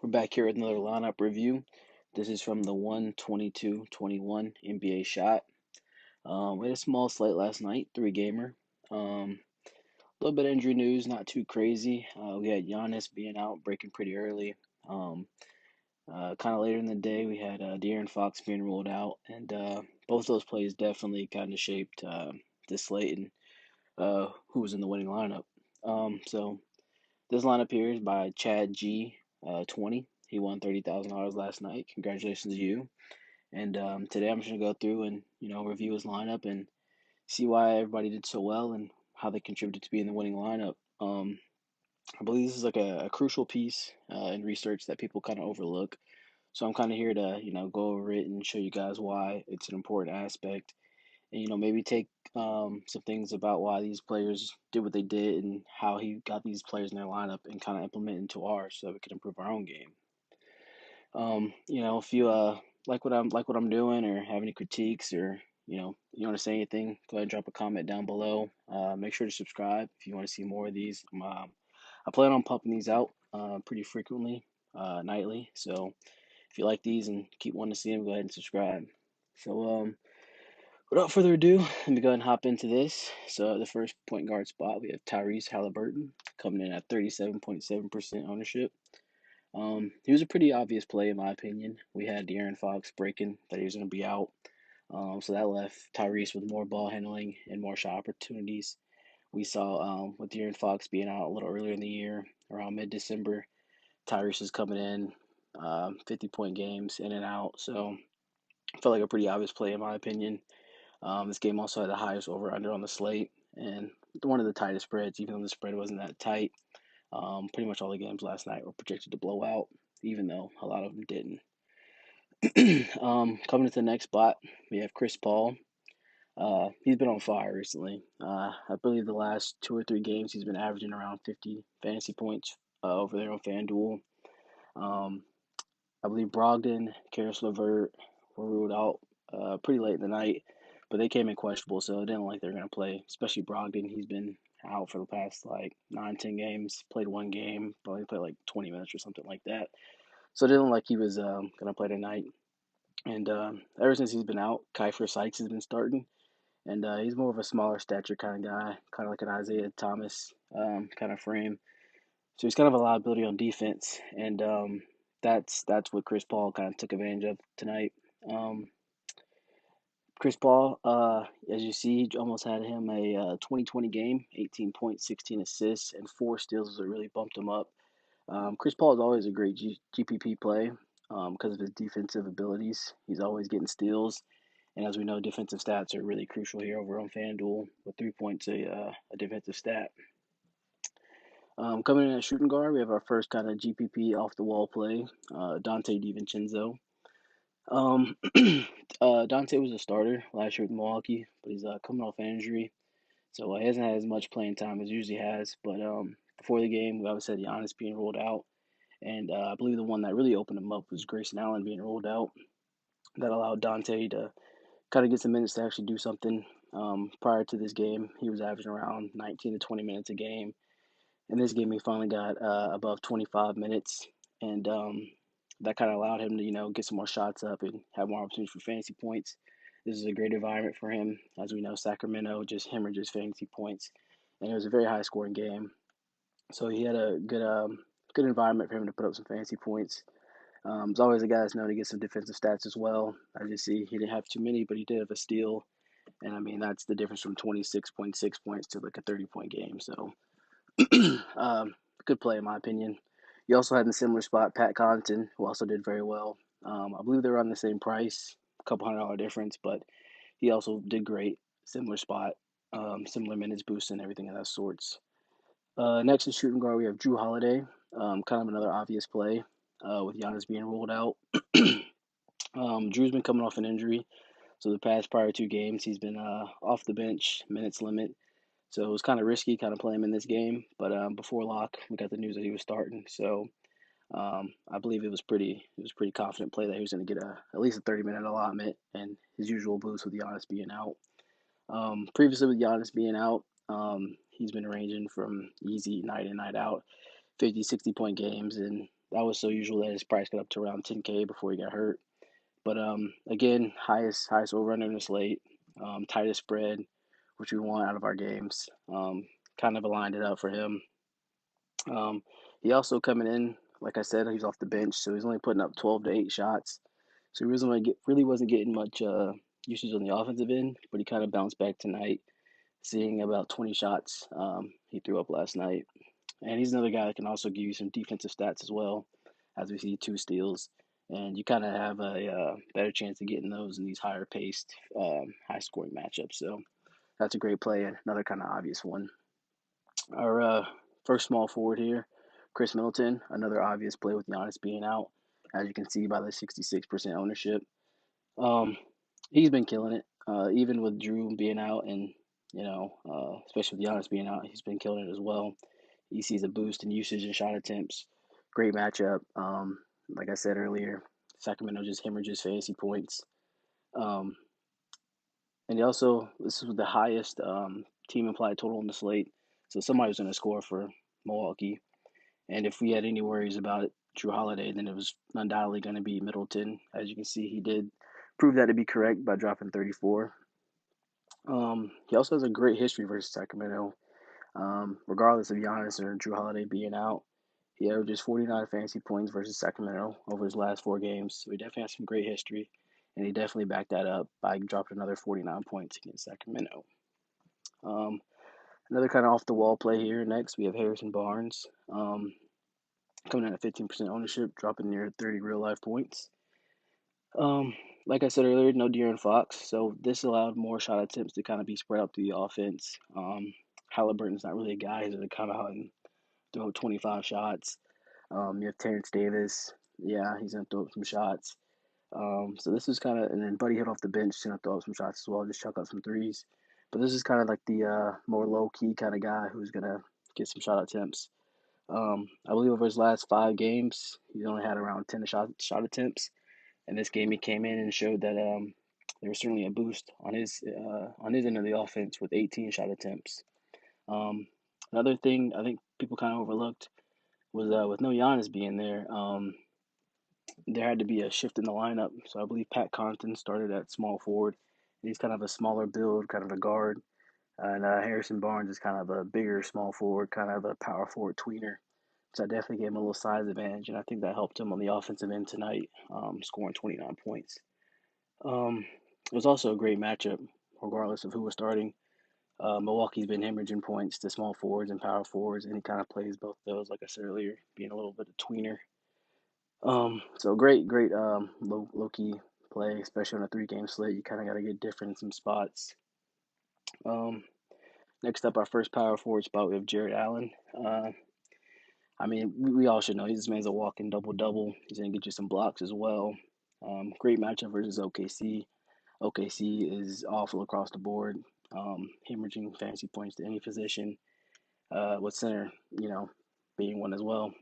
We're back here with another lineup review. This is from the 1/22/21 NBA shot. We had a small slate last night, three-gamer. A little bit of injury news, not too crazy. We had Giannis being out, breaking pretty early. Kind of later in the day, we had De'Aaron Fox being ruled out, and both those plays definitely kind of shaped this slate and who was in the winning lineup. So this lineup here is by Chad G. 20. He won $30,000 last night. Congratulations to you. And today I'm just gonna go through and review his lineup and see why everybody did so well and how they contributed to being the winning lineup. I believe this is like a crucial piece in research that people kind of overlook. So I'm kind of here to go over it and show you guys why it's an important aspect, and maybe take some things about why these players did what they did and how he got these players in their lineup and kind of implement into ours so we can improve our own game. If you like what I'm doing or have any critiques or you want to say anything, go ahead and drop a comment down below. Make sure to subscribe if you want to see more of these. I plan on pumping these out pretty frequently, nightly. So if you like these and keep wanting to see them, go ahead and subscribe. So without further ado, let me go ahead and hop into this. So the first point guard spot, we have Tyrese Halliburton coming in at 37.7% ownership. He was a pretty obvious play in my opinion. We had De'Aaron Fox breaking that he was going to be out, so that left Tyrese with more ball handling and more shot opportunities. We saw with De'Aaron Fox being out a little earlier in the year, around mid-December, Tyrese is coming in, 50-point games in and out. So felt like a pretty obvious play in my opinion. This game also had the highest over/under on the slate and one of the tightest spreads, even though the spread wasn't that tight. Pretty much all the games last night were projected to blow out, even though a lot of them didn't. Coming to the next spot, we have Chris Paul. He's been on fire recently. I believe the last 2 or 3 games he's been averaging around 50 fantasy points over there on FanDuel. Um, I believe Brogdon, Karis LeVert were ruled out pretty late in the night, but they came in questionable, so it didn't look like they're going to play, especially Brogdon. He's been out for the past like 9, 10 games, played one game, probably played like 20 minutes or something like that. So it didn't look like he was going to play tonight. And ever since he's been out, Kiefer Sykes has been starting. And he's more of a smaller stature kind of guy, kind of like an Isaiah Thomas kind of frame. So he's kind of a liability on defense, and that's what Chris Paul kind of took advantage of tonight. Um, Chris Paul, as you see, almost had him a 2020 game, 18 points, 16 assists, and 4 steals that really bumped him up. Chris Paul is always a great GPP play because of his defensive abilities. He's always getting steals, and as we know, defensive stats are really crucial here over on FanDuel, with 3 points a defensive stat. Coming in at shooting guard, we have our first kind of GPP off the wall play, Dante Divincenzo. Dante was a starter last year with Milwaukee, but he's coming off an injury, so he hasn't had as much playing time as he usually has. But before the game, we obviously had Giannis being ruled out, and I believe the one that really opened him up was Grayson Allen being ruled out. That allowed Dante to kind of get some minutes to actually do something. Prior to this game, he was averaging around 19 to 20 minutes a game. In this game, he finally got above 25 minutes, and that kind of allowed him to, get some more shots up and have more opportunities for fantasy points. This is a great environment for him. As we know, Sacramento just hemorrhages fantasy points, and it was a very high scoring game. So he had a good environment for him to put up some fantasy points. He's always a guy that's known to get some defensive stats as well. As you see, he didn't have too many, but he did have a steal. And I mean, that's the difference from 26.6 points to like a 30-point game. So, good play, in my opinion. You also had in a similar spot Pat Connaughton, who also did very well. I believe they were on the same price, a couple $100 difference, but he also did great. Similar spot, similar minutes boost and everything of that sorts. Next in shooting guard, we have Drew Holiday, kind of another obvious play with Giannis being ruled out. Drew's been coming off an injury, so the past prior 2 games he's been off the bench, minutes limit. So it was kind of risky, kind of playing him in this game. But before lock, we got the news that he was starting. So I believe it was pretty confident play that he was going to get at least a 30-minute allotment and his usual boost with Giannis being out. Previously with Giannis being out, he's been ranging from easy night in, night out, 50, 60-point games, and that was so usual that his price got up to around 10K before he got hurt. But again, highest over under in the slate, tightest spread, which we want out of our games. Kind of aligned it up for him. He also coming in, like I said, he's off the bench, so he's only putting up 12 to 8 shots. So he really wasn't getting much usage on the offensive end, but he kind of bounced back tonight, seeing about 20 shots he threw up last night. And he's another guy that can also give you some defensive stats as well, as we see 2 steals. And you kind of have a better chance of getting those in these higher paced, high scoring matchups. So that's a great play and another kind of obvious one. Our first small forward here, Chris Middleton, another obvious play with Giannis being out, as you can see by the 66% ownership. Um, he's been killing it, even with Drew being out, and especially with Giannis being out, he's been killing it as well. He sees a boost in usage and shot attempts. Great matchup. Like I said earlier, Sacramento just hemorrhages fantasy points. Um, and this was the highest team implied total on the slate. So somebody's going to score for Milwaukee. And if we had any worries about Drew Holiday, then it was undoubtedly going to be Middleton. As you can see, he did prove that to be correct by dropping 34. He also has a great history versus Sacramento. Regardless of Giannis or Drew Holiday being out, he averages 49 fantasy points versus Sacramento over his last 4 games. So he definitely has some great history, and he definitely backed that up by dropping another 49 points against Sacramento. Um, Another kind of off the wall play here. Next, we have Harrison Barnes coming in at 15% ownership, dropping near 30 real life points. Like I said earlier, no De'Aaron Fox, so this allowed more shot attempts to kind of be spread out through the offense. Halliburton's not really a guy who's going to come out and throw 25 shots. You have Terence Davis. Yeah, he's going to throw up some shots. So this is kind of, and then Buddy Hield off the bench is going to throw up some shots as well, just chuck up some threes. But this is kind of like the more low key kind of guy who's going to get some shot attempts. I believe over his last 5 games, he's only had around 10 shot attempts. And this game, he came in and showed that there was certainly a boost on his end of the offense with 18 shot attempts. Another thing I think people kind of overlooked was with no Giannis being there, there had to be a shift in the lineup. So I believe Pat Connaughton started at small forward. He's kind of a smaller build, kind of a guard. And Harrison Barnes is kind of a bigger small forward, kind of a power forward tweener. So I definitely gave him a little size advantage, and I think that helped him on the offensive end tonight, scoring 29 points. It was also a great matchup, regardless of who was starting. Milwaukee's been hemorrhaging points to small forwards and power forwards, and he kind of plays both of those, like I said earlier, being a little bit of tweener. So great low key play, especially on a 3 game slate. You kind of got to get different in some spots. Um, Next up, our first power forward spot, we have Jared Allen. I mean, we all should know this man's a walking double double. He's gonna get you some blocks as well. Great matchup versus OKC. OKC is awful across the board, hemorrhaging fantasy points to any position. With center, being one as well.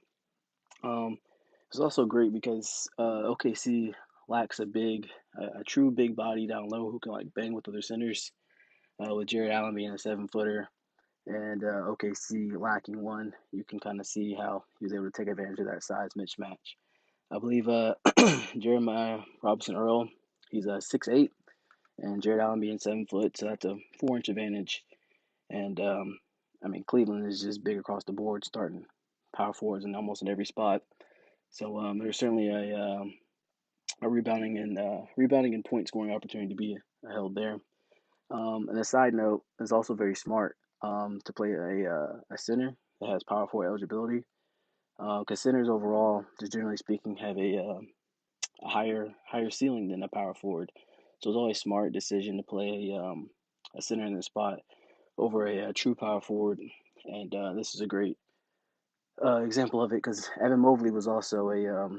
It's also great because OKC lacks a true big body down low who can like bang with other centers. With Jared Allen being a 7 footer and OKC lacking one, you can kind of see how he was able to take advantage of that size mismatch. I believe Jeremiah Robinson Earl, he's a 6'8", and Jared Allen being 7 foot, so that's a 4-inch advantage. And I mean, Cleveland is just big across the board, starting power forwards in almost in every spot. So there's certainly a rebounding and point scoring opportunity to be held there. And a side note is also very smart to play a center that has power forward eligibility. Because centers overall, just generally speaking, have a higher ceiling than a power forward. So it's always a smart decision to play a center in the spot over a true power forward. And this is a great example of it because Evan Mobley was also a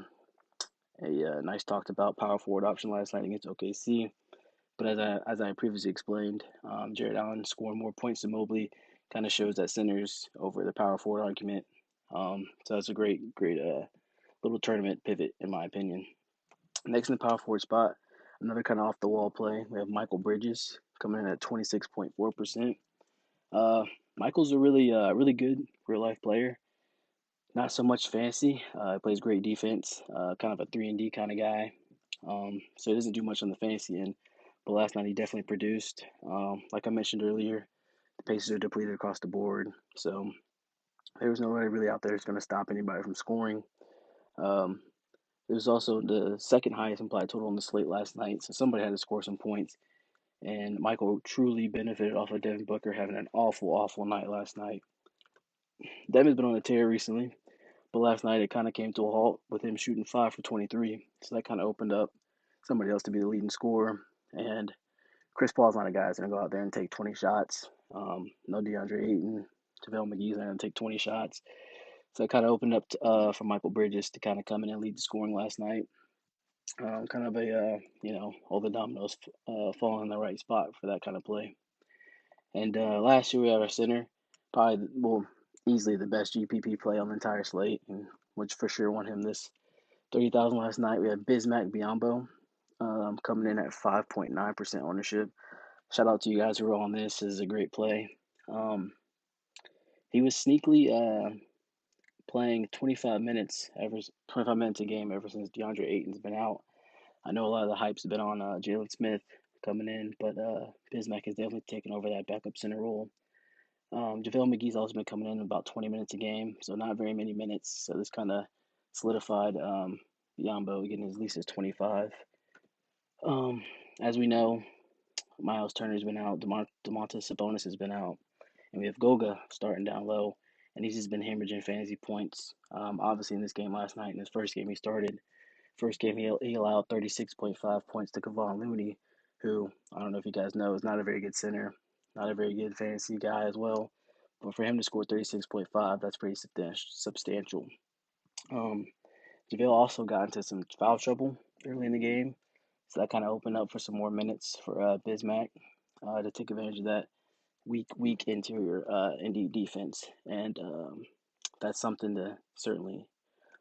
nice talked about power forward option last night against OKC. But as I previously explained, Jared Allen scoring more points than Mobley kind of shows that centers over the power forward argument. So that's a great little tournament pivot in my opinion. Next in the power forward spot, another kind of off the wall play. We have Michael Bridges coming in at 26.4%. Michael's a really good real life player. Not so much fancy. He plays great defense, kind of a 3-and-D kind of guy. So he doesn't do much on the fantasy end. But last night he definitely produced. Like I mentioned earlier, the Pacers are depleted across the board. So there was nobody really out there who's going to stop anybody from scoring. Um, it was also the second highest implied total on the slate last night. So somebody had to score some points. And Michael truly benefited off of Devin Booker having an awful, awful night last night. Devin's been on a tear recently. But last night it kind of came to a halt with him shooting 5 for 23. So that kind of opened up somebody else to be the leading scorer. And Chris Paul's not a guy that's going to go out there and take 20 shots. No DeAndre Ayton, JaVale McGee's not going to take 20 shots. So it kind of opened up for Michael Bridges to kind of come in and lead the scoring last night. Kind of all the dominoes falling in the right spot for that kind of play. And last year we had our center, probably, well, easily the best GPP play on the entire slate, and which for sure won him this 30,000 last night. We had Bismack Biyombo coming in at 5.9% ownership. Shout out to you guys who were on this. This is a great play. Um, he was sneakily playing 25 minutes a game ever since DeAndre Ayton's been out. I know a lot of the hype's been on Jalen Smith coming in, but Bismack has definitely taken over that backup center role. JaVale McGee's also been coming in about 20 minutes a game, so not very many minutes. So this kind of solidified Yambo getting at least his 25. Um, as we know, Miles Turner's been out, Domantas Sabonis has been out, and we have Goga starting down low, and he's just been hemorrhaging fantasy points. Obviously, in this game last night, in his first game he started, first game he allowed 36.5 points to Kevon Looney, who I don't know if you guys know is not a very good center, not a very good fantasy guy as well. But for him to score 36.5, that's pretty substantial. Um, JaVale also got into some foul trouble early in the game, so that kind of opened up for some more minutes for Bismack to take advantage of that weak interior indeed defense, and that's something to certainly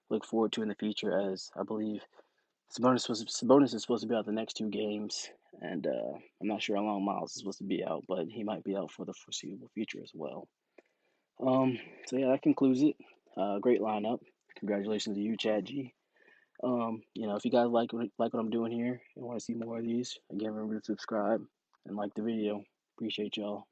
look forward to in the future. As I believe Sabonis is supposed to be out the next 2 games, and I'm not sure how long Miles is supposed to be out, but he might be out for the foreseeable future as well. Um, so yeah, that concludes it. Great lineup. Congratulations to you, Chad G. If you guys like what I'm doing here and want to see more of these, again, remember to subscribe and like the video. Appreciate y'all.